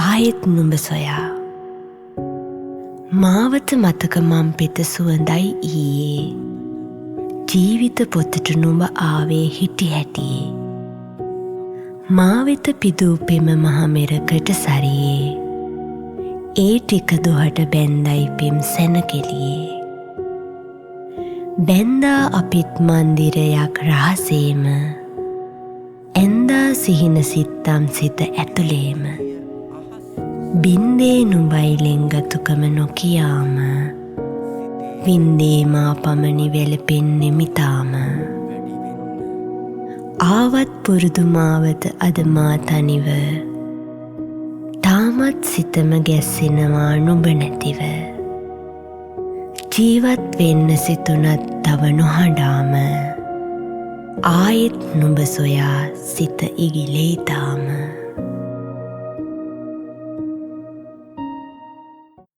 ආයෙත් නුඹ සොයා මාවත මතක මම් පෙත සුවඳයි ඊයේ ජීවිත පොතට නුඹ ආවේ හිටි හැටියේ මාවෙත පිදූ පෙම මහමෙරකට සරියේ ඒ ටික දුහට බැන්දයි පෙම් සැනකෙලියේ බැන්දා අපිත් මන්දිරයක් රහසේම ඇන්දා සිහින සිත්තම් සිත ඇතුළේම බින්දේ නුඹයි ලෙංගතුකම නොකියාම වින්දේ මා පමණි වැළපෙන්නේ මිතාම ආවත් පුරුදු මාවත අද මා තනිව තාමත් සිතම ගැස්සෙනවා නුඹ නැතිව ජීවත් වෙන්න සිතුනත් තව නොහඬාම ආයෙත් නුඹ සොයා සිත ඉගිලේ තාම